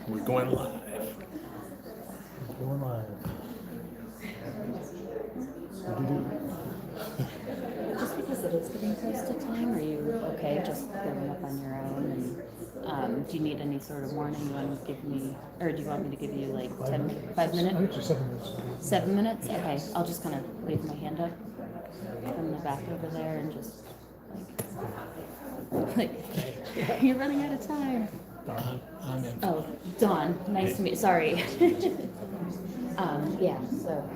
We're going live. Going live. Just because it is getting close to time, are you okay just going up on your own? And do you need any sort of warning? You want to give me, or do you want me to give you like 5 minutes? I think it's 7 minutes. 7 minutes? Okay, I'll just kind of wave my hand up from the back over there and just like you're running out of time. I'm in. Oh, Dawn, nice to meet you. Sorry. Yeah, so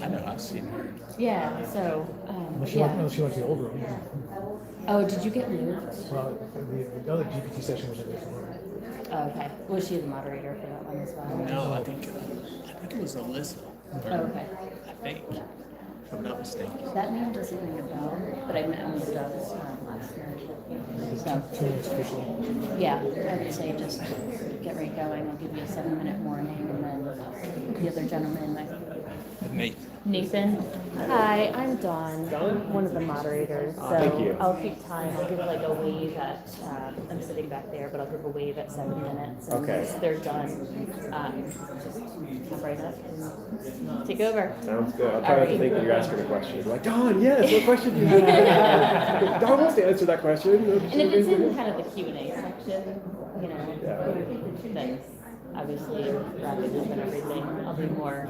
I know, I've seen her. yeah, so She went to the old room. Oh, did you get moved? Well, the other GPT session was in there. Oh, okay. Was she the moderator for that one as well? No, I think it was Alyssa. Oh, okay. I think, if I'm not mistaken. That name doesn't ring a bell, but I met him last year. So, 2 minutes officially. yeah, I would say just get right going. I'll give you a 7-minute warning, and then the other gentleman, Nathan. Hi, I'm Dawn. One of the moderators. So thank you. I'll keep time. I'll give like a wave at. I'm sitting back there, but I'll give a wave at 7 minutes. And Okay. once they're done, just come right up and take over. Sounds good. I'll try not to think that you're asking a question. Like, Don, yes, what question do you have? Don wants to answer that question. And if it's in kind of the Q&A section, you know, then obviously rather than everything, I'll be more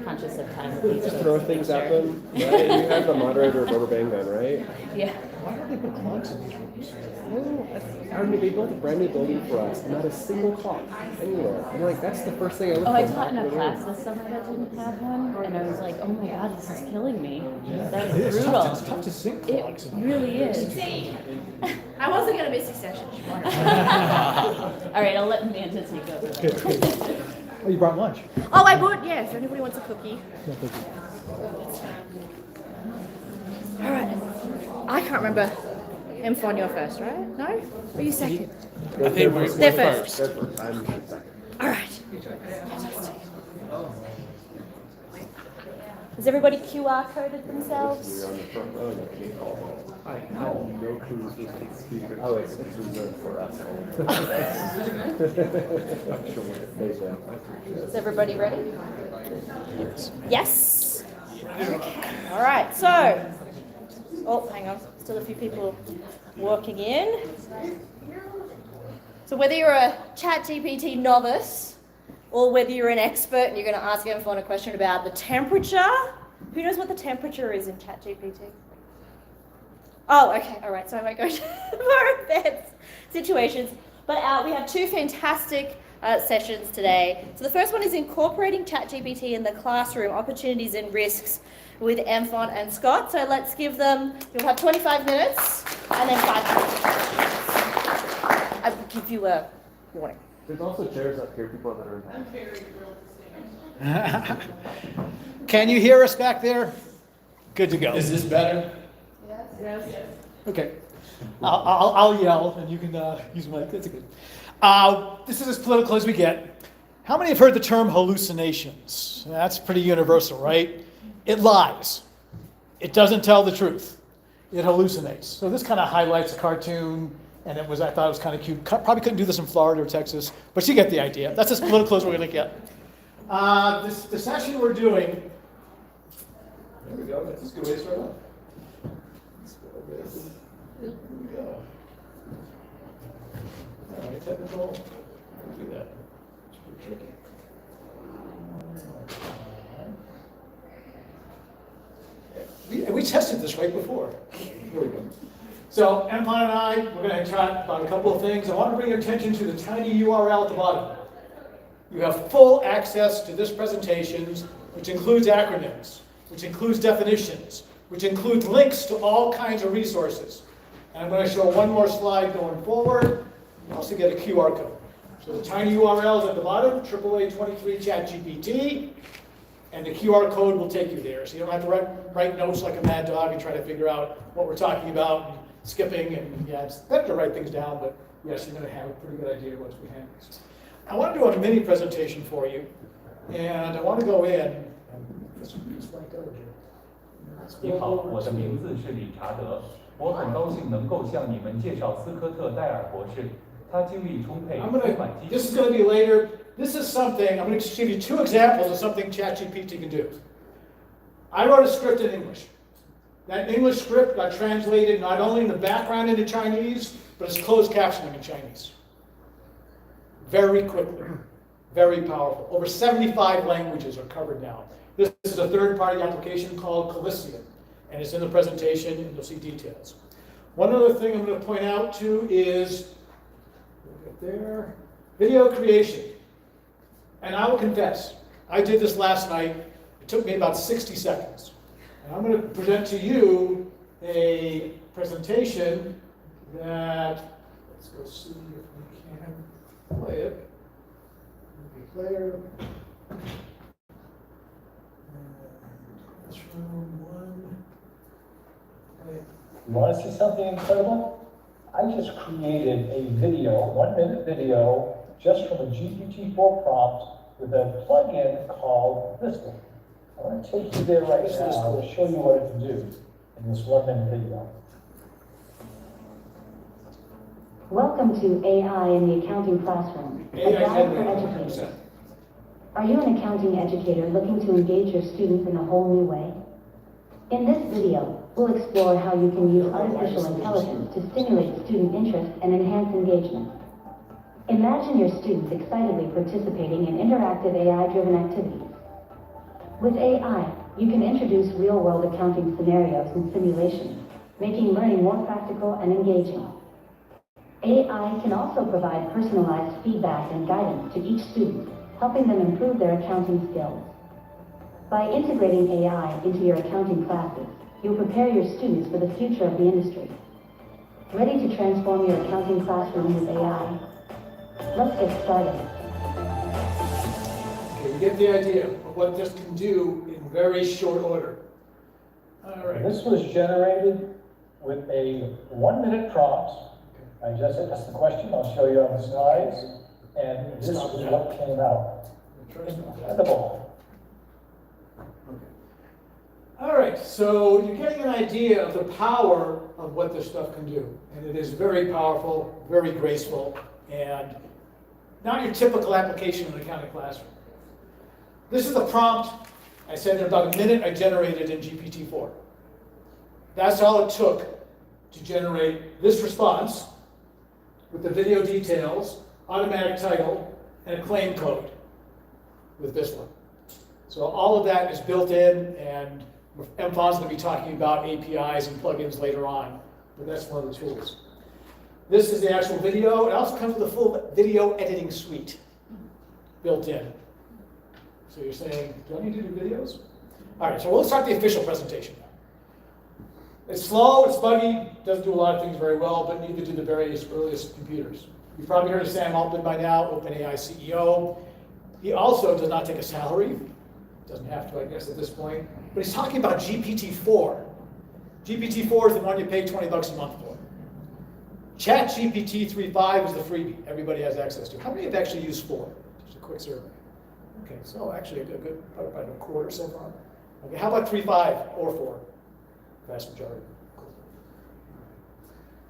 conscious of time. Just throw things at them. Right? You have the moderator rubber band gun, right? Yeah. Why don't they put clocks in these rooms? I mean, they built a brand new building for us. Not a single clock anywhere. I'm like, that's the first thing I look Oh, I for. taught in a class this summer that didn't have one, and I was like, oh my god, this is killing me. That It was is brutal. tough, it's tough to sync It clocks. really is. See, I wasn't going to miss this session. All right, I'll let Amanda take over. Good, good. Oh, you brought lunch? Oh, I would, yes. If anybody wants a cookie. No, thank you. All right. I can't remember. Mfon, you're first, right? No? Are you second? I think we're They're first. I'm second. All right. Has everybody QR coded themselves? You're on the front row. You can't call it. I have no clue who's speaking. Oh, it's reserved for us. I'm sure they will. Is everybody ready? Yes. Okay. All right. So, oh, hang on. Still a few people working in. So whether you're a ChatGPT novice or whether you're an expert and you're going to ask Mfon a question about the temperature, who knows what the temperature is in ChatGPT? Oh, okay. All right. So I might go to more advanced situations. But we have two fantastic sessions today. So the first one is incorporating ChatGPT in the classroom, opportunities and risks with Mfon and Scott. So let's give them, you'll have 25 minutes and then 5 minutes. I will give you a warning. There's also chairs up here, people that are. I'm very thrilled to stand. Can you hear us back there? Good to go. Is this better? Yes. Okay. I'll yell and you can use my, that's good. This is as political as we get. How many have heard the term hallucinations? That's pretty universal, right? It lies. It doesn't tell the truth. It hallucinates. So this kind of highlights a cartoon, and I thought it was kind of cute. Probably couldn't do this in Florida or Texas, but you get the idea. That's as political as we're going to get. The session we're doing. There we go. That's as good way to start off. Let's go like this. Here we go. All right, technical. Let's do that. It's pretty tricky. We tested this right before. Here we go. So Mfon and I, we're going to chat about a couple of things. I want to bring your attention to the tiny URL at the bottom. You have full access to this presentation, which includes acronyms, which includes definitions, which includes links to all kinds of resources. And I'm going to show one more slide going forward. You also get a QR code. So the tiny URL is at the bottom, AAA23 ChatGPT. And the QR code will take you there. So you don't have to write notes like a mad dog and try to figure out what we're talking about and skipping. And yeah, it's better to write things down, but yes, you're going to have a pretty good idea of what's behind this. I want to do a mini presentation for you, and I want to go in. 你好，我的名字是理查德，我很高兴能够向你们介绍斯科特·戴尔博士。他精力充沛，充满激 This is 情。 going to be later. This is something, I'm going to give you 2 examples of something ChatGPT can do. I wrote a script in English. That English script got translated not only in the background into Chinese, but it's closed captioning in Chinese. Very quickly, very powerful. Over 75 languages are covered now. This is a third-party application called Coliseum, and it's in the presentation, and you'll see details. One other thing I'm going to point out too is, right there, video creation. And I will confess, I did this last night. It took me about 60 seconds. And I'm going to present to you a presentation that, let's go see if we can play it. Player. Classroom 1. Play. You want to see something incredible? I just created a video, 1-minute video, just from a GPT-4 prompt with a plugin called this one. I want to take you there right now to show you what it can do in this 1-minute video. Welcome to AI in the Accounting Classroom, a guide for educators. Are you an accounting educator looking to engage your students in a whole new way? In this video, we'll explore how you can use artificial intelligence to stimulate student interest and enhance engagement. Imagine your students excitedly participating in interactive AI-driven activities. With AI, you can introduce real-world accounting scenarios and simulations, making learning more practical and engaging. AI can also provide personalized feedback and guidance to each student, helping them improve their accounting skills. By integrating AI into your accounting classes, you'll prepare your students for the future of the industry. Ready to transform your accounting classroom with AI? Let's get started. Okay, you get the idea of what this can do in very short order. All right. This was generated with a 1-minute prompt. I just asked the question, I'll show you on the slides, and this is what came out. Incredible. All right, so you're getting an idea of the power of what this stuff can do. And it is very powerful, very graceful, and not your typical application in an accounting classroom. This is the prompt I said in about a minute I generated in GPT-4. That's all it took to generate this response with the video details, automatic title, and a claim code with this one. So all of that is built in, and Mfon's going to be talking about APIs and plugins later on, but that's one of the tools. This is the actual video. It also comes with a full video editing suite built in. So you're saying, do I need to do videos? All right, so we'll start the official presentation now. It's slow, it's buggy, doesn't do a lot of things very well, but neither do the various earliest computers. You've probably heard of Sam Altman by now, OpenAI CEO. He also does not take a salary. Doesn't have to, I guess, at this point. But he's talking about GPT-4. GPT-4 is the one you pay $20 a month for. ChatGPT 3.5 is the freebie everybody has access to. How many have actually used 4? Just a quick survey. Okay, so actually a good, about a quarter so far. Okay, how about 3.5 or 4? Vast majority. Cool.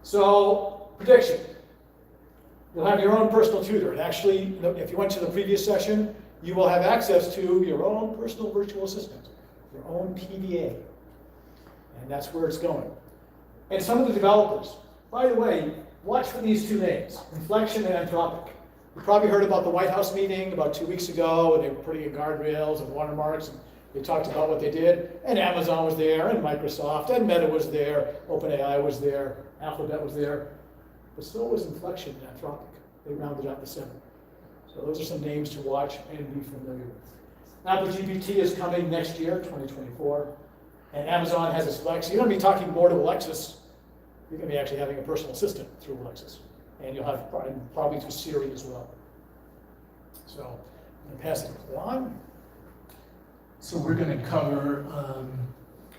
So, prediction. You'll have your own personal tutor. And actually, if you went to the previous session, you will have access to your own personal virtual assistant, your own PVA. And that's where it's going. And some of the developers, by the way, watch for these 2 names, Inflection and Anthropic. You probably heard about the White House meeting about 2 weeks ago, and they were putting in guardrails and watermarks, and they talked about what they did. And Amazon was there, and Microsoft, and Meta was there, OpenAI was there, Alphabet was there. But so was Inflection and Anthropic. They rounded out the 7. So those are some names to watch and be familiar with. Apple GPT is coming next year, 2024. And Amazon has its Alexa. You're going to be talking more to Alexis. You're going to be actually having a personal assistant through Alexis. And you'll have probably through Siri as well. So I'm going to pass it on. So we're going to cover,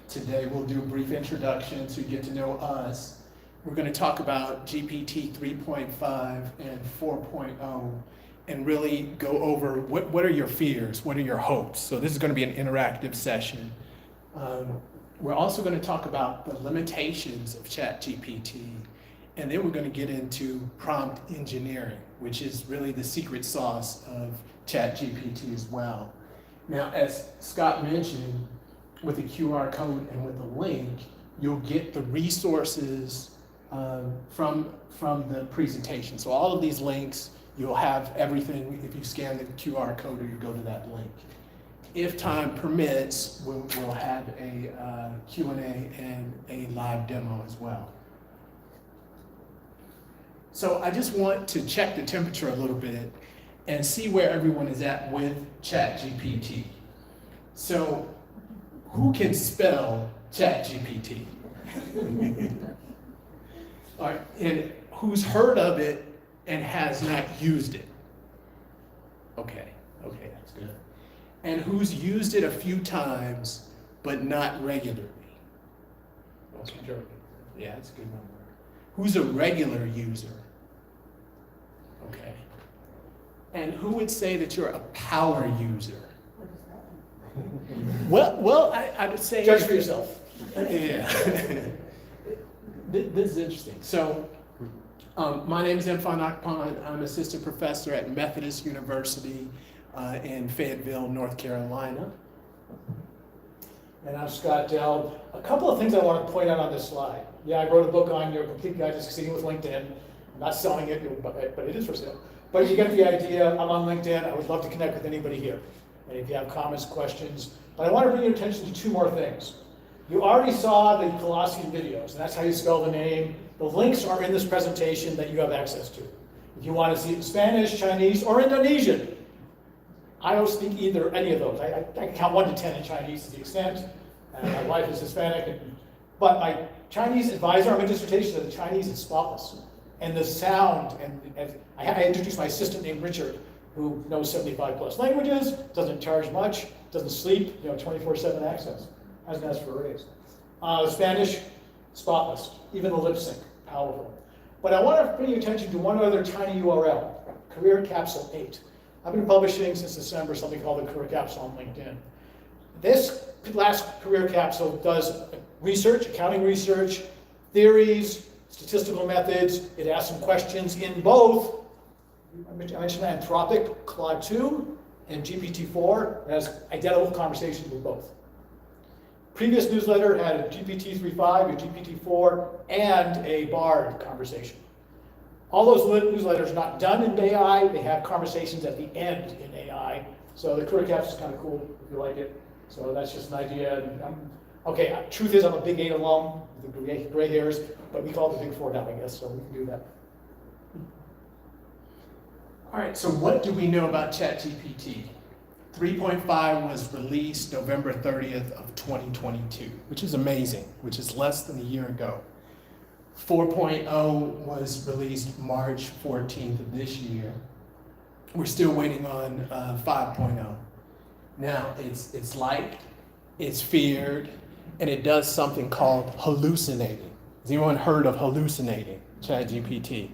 today we'll do a brief introduction so you get to know us. We're going to talk about GPT 3.5 and 4.0 and really go over what are your fears, what are your hopes. So this is going to be an interactive session. We're also going to talk about the limitations of ChatGPT, and then we're going to get into prompt engineering, which is really the secret sauce of ChatGPT as well. Now, as Scott mentioned, with the QR code and with the link, you'll get the resources from the presentation. So all of these links, you'll have everything if you scan the QR code or you go to that link. If time permits, we'll have a Q&A and a live demo as well. So I just want to check the temperature a little bit and see where everyone is at with ChatGPT. So who can spell ChatGPT? All right, and who's heard of it and has not used it? Okay, that's good. And who's used it a few times, but not regularly? Okay. Yeah, that's a good number. Who's a regular user? Okay. And who would say that you're a power user? Well, I would say... Judge for yourself. Yeah. This is interesting. So, my name is Mfon Akpan. I'm assistant professor at Methodist University in Fayetteville, North Carolina. And I'm Scott Dell. A couple of things I want to point out on this slide. Yeah, I wrote a book on your complete guide to succeeding with LinkedIn. I'm not selling it, but it is for sale. But you get the idea. I'm on LinkedIn. I would love to connect with anybody here. And if you have comments, questions. But I want to bring your attention to two more things. You already saw the Colossian videos, and that's how you spell the name. The links are in this presentation that you have access to. If you want to see it in Spanish, Chinese, or Indonesian. I don't speak any of those. I can count 1 to 10 in Chinese to the extent. And my wife is Hispanic. But my Chinese advisor on my dissertation said the Chinese is spotless. And the sound, and I introduced my assistant named Richard, who knows 75 plus languages, doesn't charge much, doesn't sleep, 24/7 access, hasn't asked for a raise. Spanish, spotless, even the lip sync, powerful. But I want to bring your attention to one other tiny URL, Career Capsule 8. I've been publishing since December something called the Career Capsule on LinkedIn. This last Career Capsule does research, accounting research, theories, statistical methods. It asks some questions in both, I mentioned Anthropic, Claude 2, and GPT-4. It has identical conversations with both. Previous newsletter had a GPT 3.5, a GPT 4, and a BARD conversation. All those newsletters are not done in AI, they have conversations at the end in AI. So the career capsule is kind of cool if you like it. So that's just an idea. And truth is I'm a Big 8 alum, the gray hairs, but we call it the Big 4 now, I guess, so we can do that. All right, so what do we know about ChatGPT? 3.5 was released November 30th of 2022, which is amazing, which is less than a year ago. 4.0 was released March 14th of this year. We're still waiting on 5.0. Now, it's liked, it's feared, and it does something called hallucinating. Has anyone heard of hallucinating ChatGPT?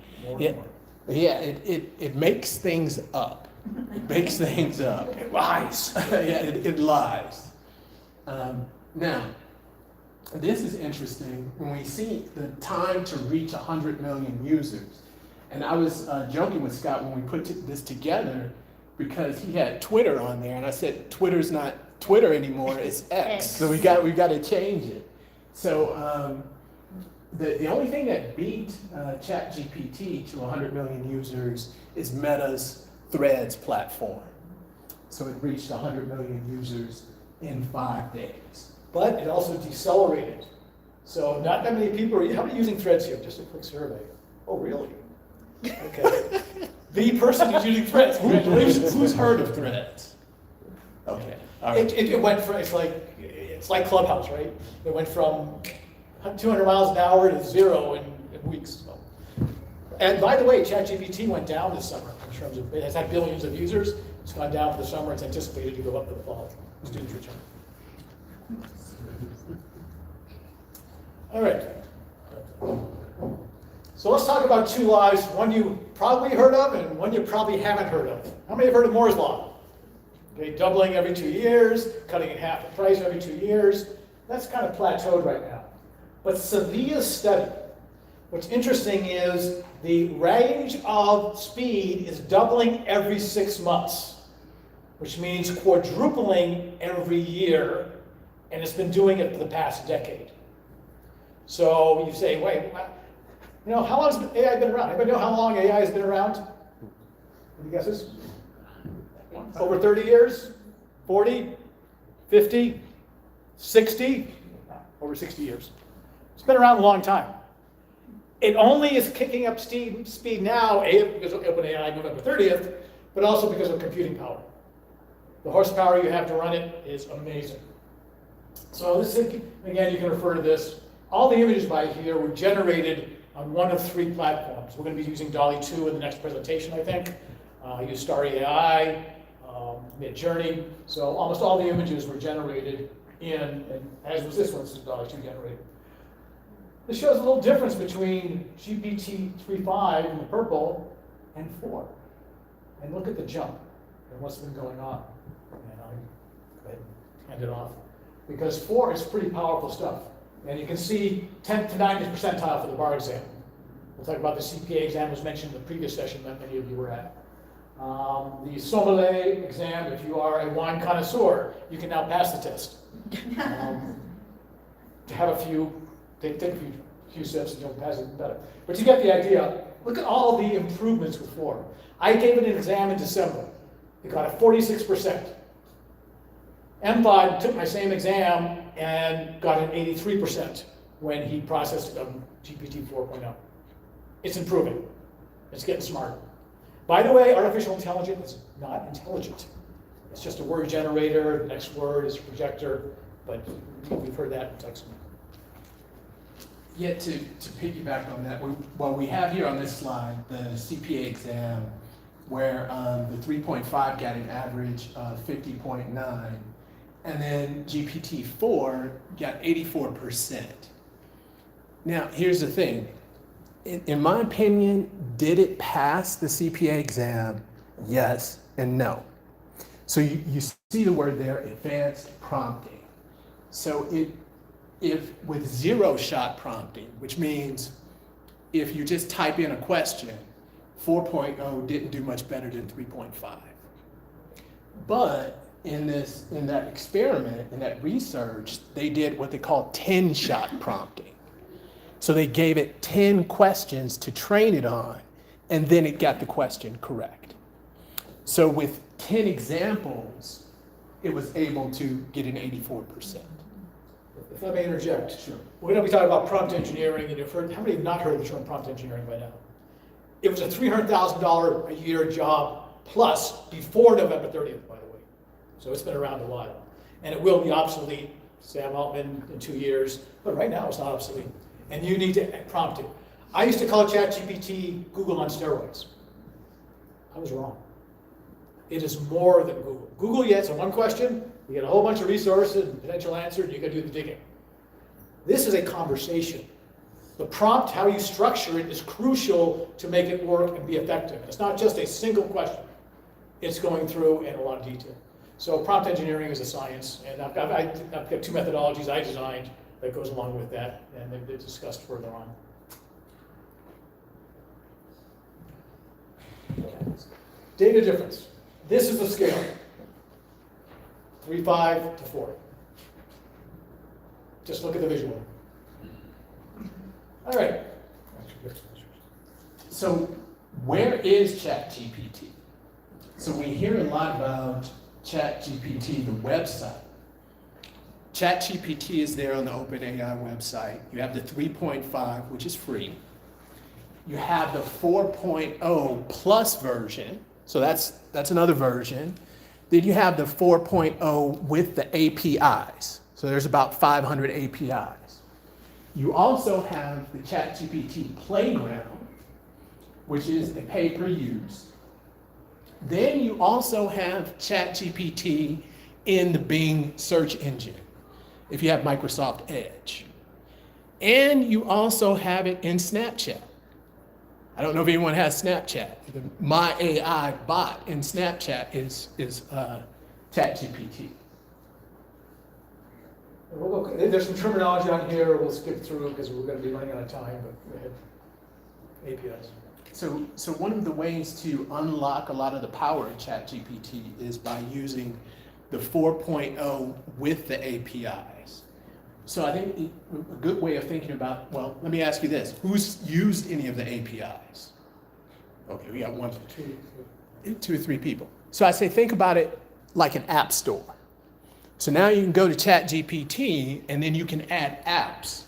It makes things up. It makes things up. It lies. It lies. Now, this is interesting when we see the time to reach 100 million users. And I was joking with Scott when we put this together because he had Twitter on there, and I said Twitter's not Twitter anymore, it's X. So we got to change it. So the only thing that beat ChatGPT to 100 million users is Meta's Threads platform. So it reached 100 million users in 5 days. But it also decelerated. So not that many people are, how many using Threads here? Just a quick survey. Oh, really? Okay. The person who's using Threads, congratulations. Who's heard of Threads? Okay. All right. It went from, it's like Clubhouse, right? It went from 200 miles an hour to 0 in weeks. So. And by the way, ChatGPT went down this summer in terms of, it has had billions of users. It's gone down for the summer. It's anticipated to go up for the fall. Students return. All right. So let's talk about two laws, one you probably heard of and one you probably haven't heard of. How many have heard of Moore's Law? Okay, doubling every 2 years, cutting in half the price every 2 years. That's kind of plateaued right now. But Savilla's study, what's interesting is the range of speed is doubling every 6 months, which means quadrupling every year, and it's been doing it for the past decade. So you say, wait, you know, how long has AI been around? Anybody know how long AI has been around? Any guesses? Over 30 years? 40? 50? 60? Over 60 years. It's been around a long time. It only is kicking up speed now, because of OpenAI November 30th, but also because of computing power. The horsepower you have to run it is amazing. So this is, again, you can refer to this. All the images by here were generated on one of 3 platforms. We're going to be using DALL-E 2 in the next presentation, I think. Use Starry AI, Midjourney. So almost all the images were generated and as was this one, this is DALL-E 2 generated. This shows a little difference between GPT 3.5 in the purple and 4. And look at the jump and what's been going on. And I'll go ahead and hand it off. Because 4 is pretty powerful stuff. And you can see 10th to 90th percentile for the bar exam. We'll talk about the CPA exam was mentioned in the previous session that many of you were at. The sommelier exam, if you are a wine connoisseur, you can now pass the test. To have a few, take a few sips and you'll pass it better. But you get the idea. Look at all the improvements with 4. I gave it an exam in December. It got a 46%. Mfon took my same exam and got an 83% when he processed GPT 4.0. It's improving. It's getting smarter. By the way, artificial intelligence is not intelligent. It's just a word generator. The next word is a projector. But we've heard that in text. Yet to piggyback on that, we have here on this slide the CPA exam where the 3.5 got an average of 50.9, and then GPT-4 got 84%. Now, here's the thing. In my opinion, did it pass the CPA exam? Yes and no. So you see the word there, advanced prompting. So if with 0-shot prompting, which means if you just type in a question, 4.0 didn't do much better than 3.5. But in that experiment, in that research, they did what they call 10-shot prompting. So they gave it 10 questions to train it on, and then it got the question correct. So with 10 examples, it was able to get an 84%. If I may interject. Sure. We're going to be talking about prompt engineering, and you've heard, how many have not heard the term prompt engineering by now? It was a $300,000 a year job plus before November 30th, by the way. So it's been around a while. And it will be obsolete, Sam Altman, in 2 years, but right now it's not obsolete. And you need to prompt it. I used to call ChatGPT Google on steroids. I was wrong. It is more than Google. Google, you answer one question, you get a whole bunch of resources and potential answers, and you gotta do the digging. This is a conversation. The prompt, how you structure it, is crucial to make it work and be effective. It's not just a single question. It's going through in a lot of detail. So prompt engineering is a science, and I've got 2 methodologies I designed that goes along with that, and they're discussed further on. Data difference. This is the scale. 3.5 to 4. Just look at the visual. All right. So where is ChatGPT? So we hear a lot about ChatGPT, the website. ChatGPT is there on the OpenAI website. You have the 3.5, which is free. You have the 4.0 plus version, so that's another version. Then you have the 4.0 with the APIs. So there's about 500 APIs. You also have the ChatGPT Playground, which is a pay-per-use. Then you also have ChatGPT in the Bing search engine, if you have Microsoft Edge. And you also have it in Snapchat. I don't know if anyone has Snapchat. My AI bot in Snapchat is ChatGPT. There's some terminology on here we'll skip through because we're going to be running out of time, but go ahead. APIs. So one of the ways to unlock a lot of the power of ChatGPT is by using the 4.0 with the APIs. So I think a good way of thinking about, well, let me ask you this. Who's used any of the APIs? Okay, we got one, two or three people. So I say think about it like an app store. So now you can go to ChatGPT and then you can add apps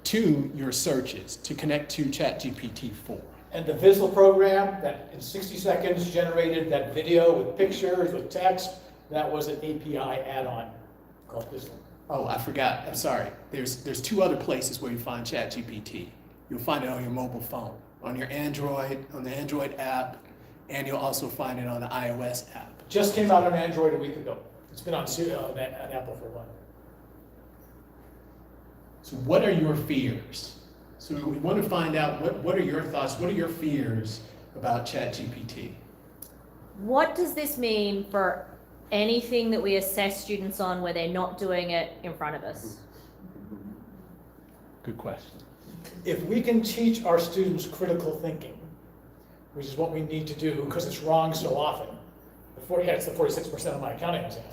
to your searches to connect to ChatGPT 4. And the Visual program that in 60 seconds generated that video with pictures, with text, that was an API add-on called Visual. Oh, I forgot. I'm sorry. There's two other places where you find ChatGPT. You'll find it on your mobile phone, on your Android, on the Android app, and you'll also find it on the iOS app. Just came out on Android a week ago. It's been on Apple for a while. So what are your fears? So we want to find out what are your thoughts, what are your fears about ChatGPT? What does this mean for anything that we assess students on where they're not doing it in front of us? Good question. If we can teach our students critical thinking, which is what we need to do because it's wrong so often, it's the 46% of my accounting exam.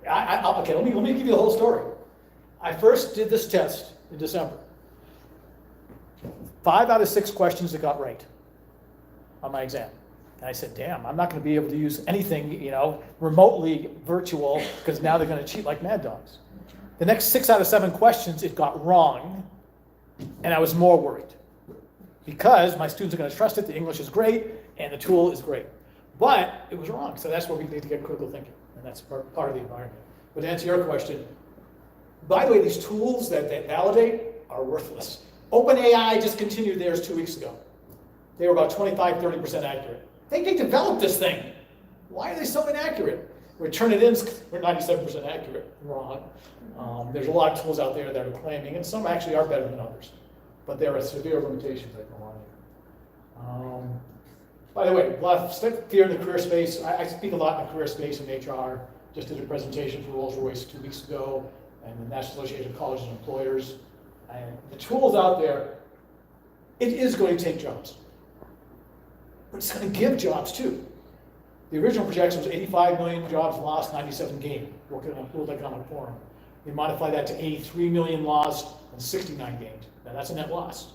Okay, let me give you the whole story. I first did this test in December. 5 out of 6 questions that got right on my exam. And I said, damn, I'm not going to be able to use anything, remotely virtual because now they're going to cheat like mad dogs. The next 6 out of 7 questions, it got wrong, and I was more worried because my students are going to trust it, the English is great, and the tool is great. But it was wrong, so that's where we need to get critical thinking, and that's part of the environment. But to answer your question, by the way, these tools that validate are worthless. OpenAI just continued theirs 2 weeks ago. They were about 25-30% accurate. They developed this thing. Why are they so inaccurate? We turn it in, we're 97% accurate. Wrong. There's a lot of tools out there that are claiming, and some actually are better than others. But there are severe limitations that go on here. By the way, a lot of fear in the career space. I speak a lot in the career space in HR. Just did a presentation for Rolls-Royce 2 weeks ago, and the National Association of Colleges and Employers. And the tools out there, it is going to take jobs. But it's going to give jobs too. The original projection was 85 million jobs lost, 97 gained, working on World Economic Forum. They modified that to 83 million lost and 69 gained. Now that's a net loss.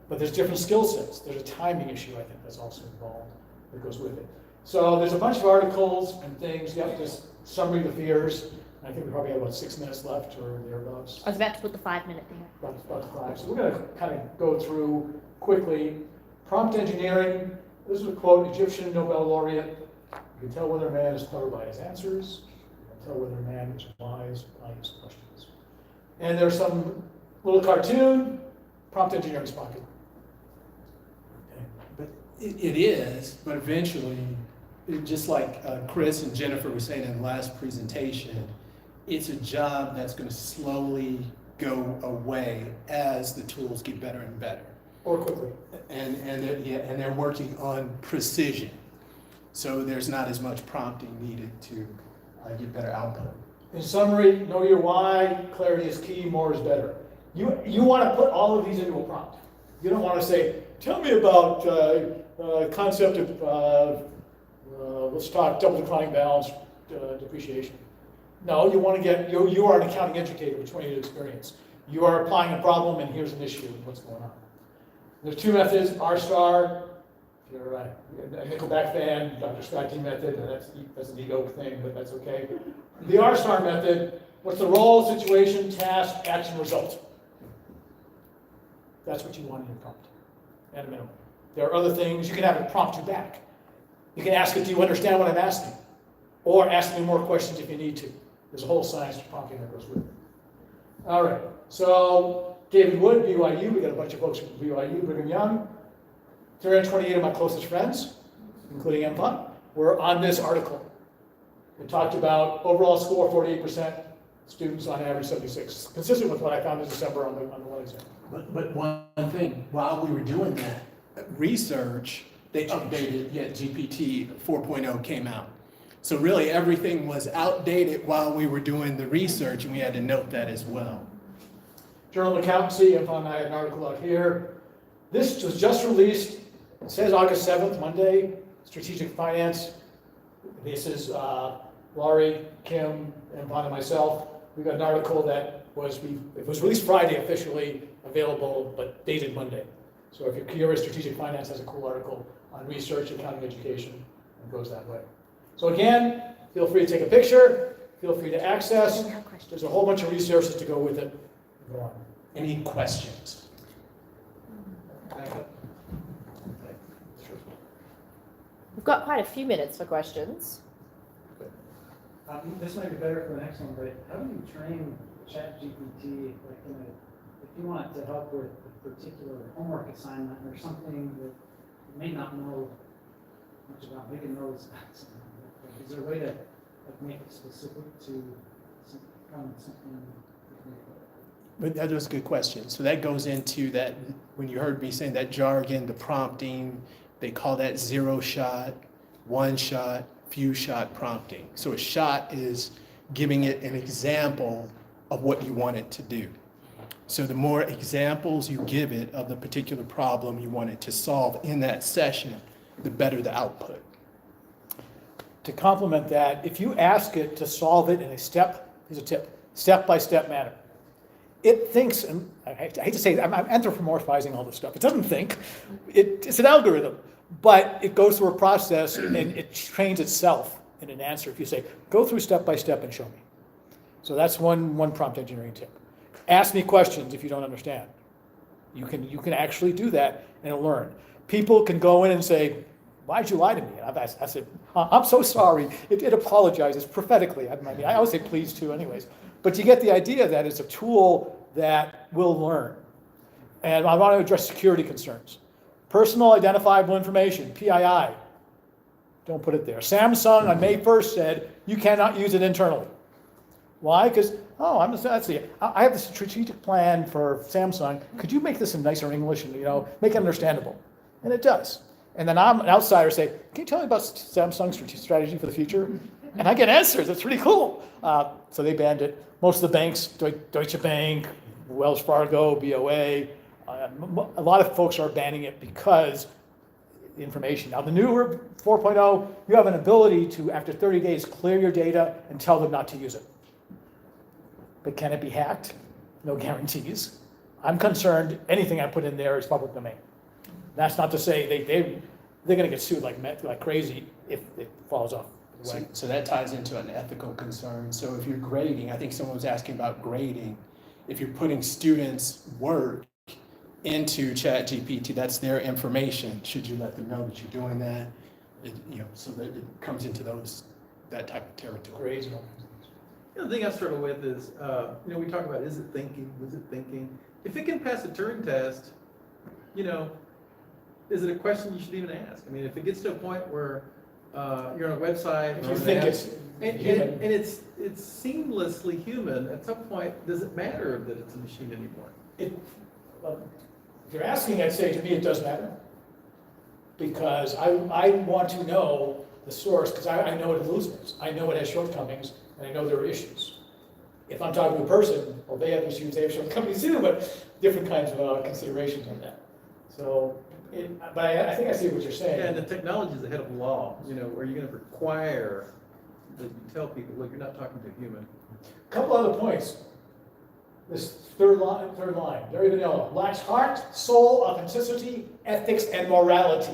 But there's different skill sets. There's a timing issue, I think, that's also involved that goes with it. So there's a bunch of articles and things. You have to just summary the fears. I think we probably have about 6 minutes left or thereabouts. I was about to put the 5-minute thing. About 5. So we're going to kind of go through quickly. Prompt engineering. This is a quote, Egyptian Nobel laureate. You can tell whether a man is clever by his answers. You can tell whether a man is wise by his questions. And there's some little cartoon. Prompt engineering is popular. But it is, but eventually, just like Chris and Jennifer were saying in the last presentation, it's a job that's going to slowly go away as the tools get better and better. Or quickly. And they're working on precision. So there's not as much prompting needed to get better output. In summary, know your why, clarity is key, more is better. You want to put all of these into a prompt. You don't want to say, tell me about concept of, let's talk double declining balance depreciation. No, you want to get, you are an accounting educator with 20 years experience. You are applying a problem and here's an issue and what's going on. There's 2 methods, R-star, if you're a Nickelback fan, Dr. Scott D method, and that's an ego thing, but that's okay. The R-star method, what's the role, situation, task, action, result? That's what you want in your prompt, at a minimum. There are other things, you can have it prompt you back. You can ask it, do you understand what I'm asking? Or ask me more questions if you need to. There's a whole science to prompting that goes with it. All right, so David Wood, BYU, we got a bunch of folks from BYU, Brigham Young. 328 of my closest friends, including Mfon, were on this article. It talked about overall score 48%, Students on average 76, consistent with what I found in December on the one exam. But one thing, while we were doing that research, they updated, yet GPT 4.0 came out. So really everything was outdated while we were doing the research, and we had to note that as well. Journal of Accountancy, Mfon and I had an article out here. This was just released, it says August 7th, Monday, Strategic Finance. This is Laurie, Kim, Mfon, and myself. We got an article that it was released Friday officially, available, but dated Monday. So if you're curious, Strategic Finance has a cool article on research, accounting, education, and goes that way. So again, feel free to take a picture, feel free to access. There's a whole bunch of resources to go with it. Go on. Any questions? We've got quite a few minutes for questions. This might be better for the next one, but how do you train ChatGPT, like if you want it to help with a particular homework assignment or something that you may not know much about, make it know it's not something. Like, is there a way to like, make it specific to something? But that was a good question. So that goes into that, when you heard me saying that jargon, the prompting, they call that 0 shot, 1 shot, few shot prompting. So a shot is giving it an example of what you want it to do. So the more examples you give it of the particular problem you want it to solve in that session, the better the output. To complement that, if you ask it to solve it in here's a tip, step-by-step manner. It thinks, and I hate to say it, I'm anthropomorphizing all this stuff. It doesn't think, it's an algorithm, but it goes through a process and it trains itself in an answer. If you say, go through step by step and show me. So that's one prompt engineering tip. Ask me questions if you don't understand. You can actually do that and learn. People can go in and say, why'd you lie to me? And I said, I'm so sorry. It apologizes prophetically. I always say please too anyways. But you get the idea that it's a tool that will learn. And I want to address security concerns. Personal identifiable information, PII. Don't put it there. Samsung on May 1st said you cannot use it internally. Why? Because, I have this strategic plan for Samsung. Could you make this in nicer English and make it understandable? And it does. And then I'm an outsider say, can you tell me about Samsung's strategy for the future? And I get answers. It's pretty cool. So they banned it. Most of the banks, Deutsche Bank, Wells Fargo, BOA, a lot of folks are banning it because information. Now the newer 4.0, you have an ability to, after 30 days, clear your data and tell them not to use it. But can it be hacked? No guarantees. I'm concerned anything I put in there is public domain. That's not to say they're going to get sued like crazy if it falls off. So that ties into an ethical concern. So if you're grading, I think someone was asking about grading. If you're putting students' work into ChatGPT, that's their information. Should you let them know that you're doing that? So that it comes into that type of territory. Grades. The thing I struggle with is, we talk about is it thinking? If it can pass a Turing test, is it a question you should even ask? I mean, if it gets to a point where you're on a website, If you think it's human. and it's seamlessly human, at some point, does it matter that it's a machine anymore? If you're asking, I'd say to me it does matter. Because I want to know the source, because I know it hallucinates. I know it has shortcomings, and I know there are issues. If I'm talking to a person, well, they have issues, they have shortcomings too, but different kinds of considerations on that. So, but I think I see what you're saying. Yeah, and the technology is ahead of the law, where you're going to require that you tell people, look, you're not talking to a human. A couple other points. This third line, very vanilla. Lacks heart, soul, authenticity, ethics, and morality.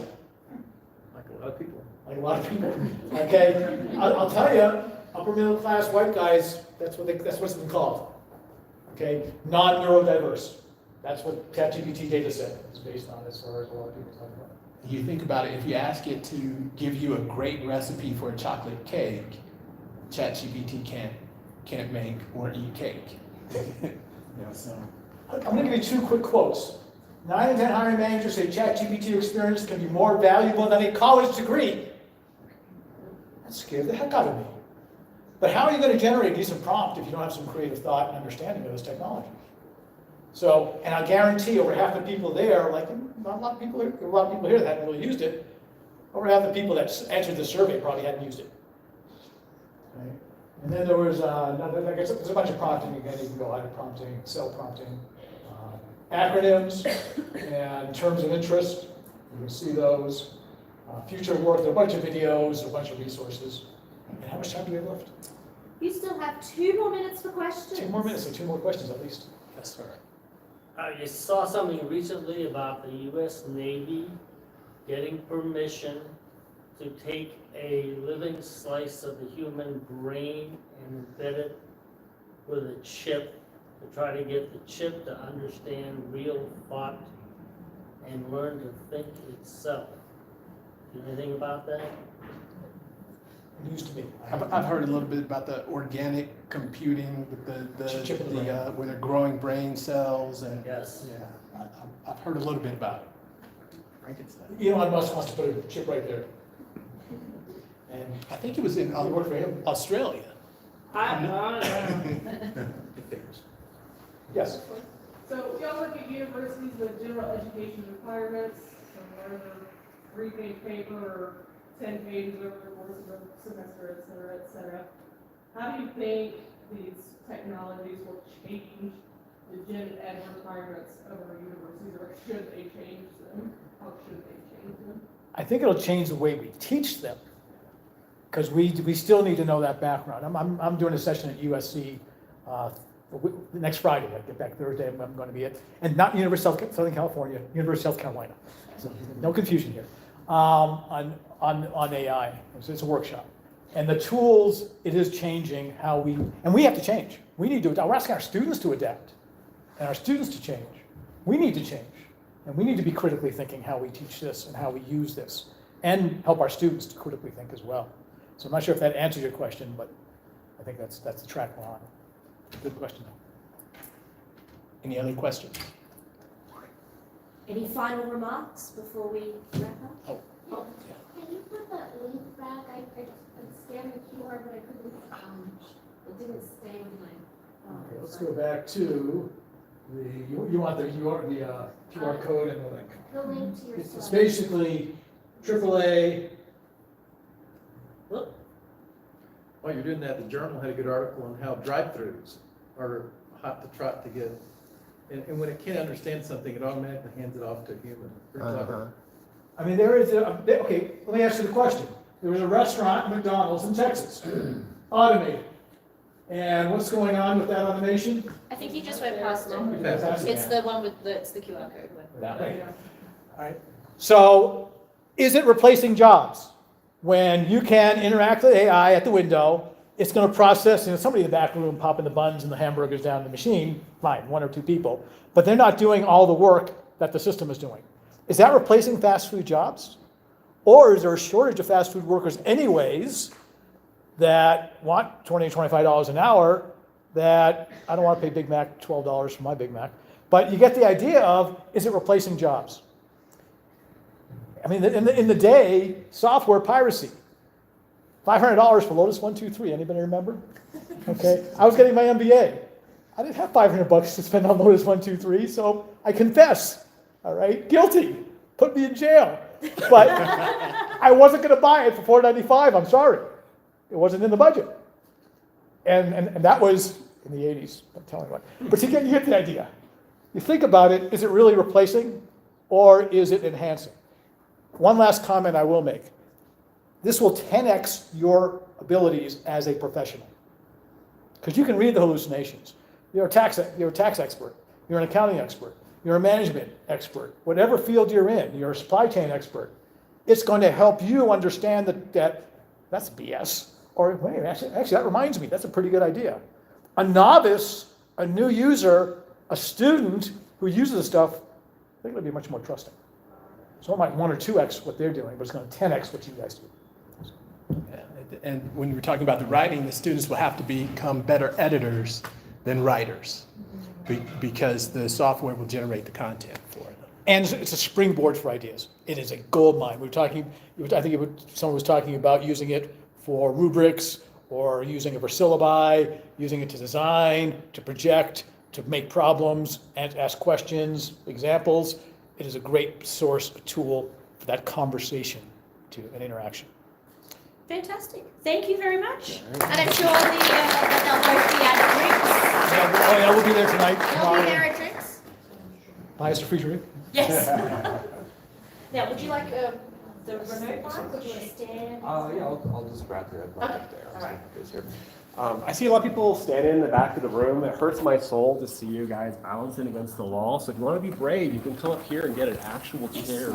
Like a lot of people. Like a lot of people. Okay, I'll tell you, upper middle class white guys, that's what it's been called. Okay, non-neurodiverse. That's what ChatGPT data set is based on, as far as a lot of people talk about. You think about it, if you ask it to give you a great recipe for a chocolate cake, ChatGPT can't make or eat cake. So. I'm going to give you two quick quotes. 9 in 10 hiring managers say ChatGPT experience can be more valuable than a college degree. That scared the heck out of me. But how are you going to generate a decent prompt if you don't have some creative thought and understanding of this technology? So, and I guarantee over half the people there, like not a lot of people here that haven't really used it, over half the people that answered the survey probably hadn't used it. Right? And then there was, there's a bunch of prompting again. You can go auto prompting, cell prompting, acronyms, and terms of interest. You can see those. Future work, there are a bunch of videos, a bunch of resources. And how much time do we have left? You still have 2 more minutes for questions. 2 more minutes, so 2 more questions at least. Yes, sir. I saw something recently about the U.S. Navy getting permission to take a living slice of the human brain and embed it with a chip to try to get the chip to understand real thought and learn to think itself. Do you know anything about that? News to me. I've heard a little bit about the organic computing with Chip in the brain. where they're growing brain cells and Yes. yeah, I've heard a little bit about it. Frankenstein. Elon Musk wants to put a chip right there. And I think it was in You work for him? Australia. Yes. So y'all work at universities with general education requirements, so whether 3-page paper or 10 pages over the course of a semester, et cetera, et cetera. How do you think these technologies will change the gen ed requirements of our universities, or should they change them? How should they change them? I think it'll change the way we teach them, because we still need to know that background. I'm doing a session at USC next Friday. I get back Thursday. I'm going to be at, and not University of Southern California, University of South Carolina. So no confusion here. On AI, it's a workshop, and the tools, it is changing how we have to change. We need to. We're asking our students to adapt, and our students to change. We need to change. And we need to be critically thinking how we teach this and how we use this, and help our students to critically think as well. So I'm not sure if that answers your question, but I think that's the track we're on. Good question. Any other questions? Any final remarks before we wrap up? Oh, Can you put that link back? I scanned the QR, but I couldn't, it didn't stay with my. Okay, let's go back to you want the QR code and the link. The link to your It's slide. basically AAA. While you're doing that, the Journal had a good article on how drive-throughs are hot to trot to get. And when it can't understand something, it automatically hands it off to a human. Pretty clever. I mean, there is okay, let me ask you the question. There was a restaurant, McDonald's in Texas, automated. And what's going on with that automation? I think you just went past it. Fantastic. It's the one with it's the QR code. Right. All right. So, is it replacing jobs? When you can interact with AI at the window, it's going to process, somebody in the back room popping the buns and the hamburgers down the machine, fine, 1 or 2 people, but they're not doing all the work that the system is doing. Is that replacing fast food jobs? Or is there a shortage of fast food workers anyways that want $20, $25 an hour, that I don't want to pay Big Mac $12 for my Big Mac, but you get the idea of, is it replacing jobs? I mean, in the day, software piracy, $500 for Lotus 1-2-3. Anybody remember? Okay, I was getting my MBA. I didn't have $500 to spend on Lotus 1-2-3, so I confess. All right, guilty. Put me in jail. But I wasn't going to buy it for $4.95. I'm sorry, it wasn't in the budget. And that was in the 80s. I'm telling you what. But you get the idea. You think about it. Is it really replacing, or is it enhancing? One last comment I will make. This will 10x your abilities as a professional. Because you can read the hallucinations. You're a tax expert. You're an accounting expert. You're a management expert. Whatever field you're in, you're a supply chain expert. It's going to help you understand that that's BS. Or, wait, actually, that reminds me, that's a pretty good idea. A novice, a new user, a student who uses the stuff, they're going to be much more trusting. So it might 1 or 2x what they're doing, but it's going to 10x what you guys do. And when we're talking about the writing, the students will have to become better editors than writers because the software will generate the content for them. And it's a springboard for ideas. It is a gold mine. I think someone was talking about using it for rubrics or using it for syllabi, using it to design, to project, to make problems, and ask questions, examples. It is a great source, a tool for that conversation to an interaction. Fantastic. Thank you very much. And I'm sure that they'll both be at drinks. Yeah, oh yeah, we'll be there tonight. They'll tomorrow. be there at drinks. Buy us a free drink. Yes. Now, would you like the remote mic, or do you want to stand? Yeah, I'll just grab the mic Okay, up there. all right. Here. I see a lot of people standing in the back of the room. It hurts my soul to see you guys balancing against the wall. So if you want to be brave, you can come up here and get an actual chair.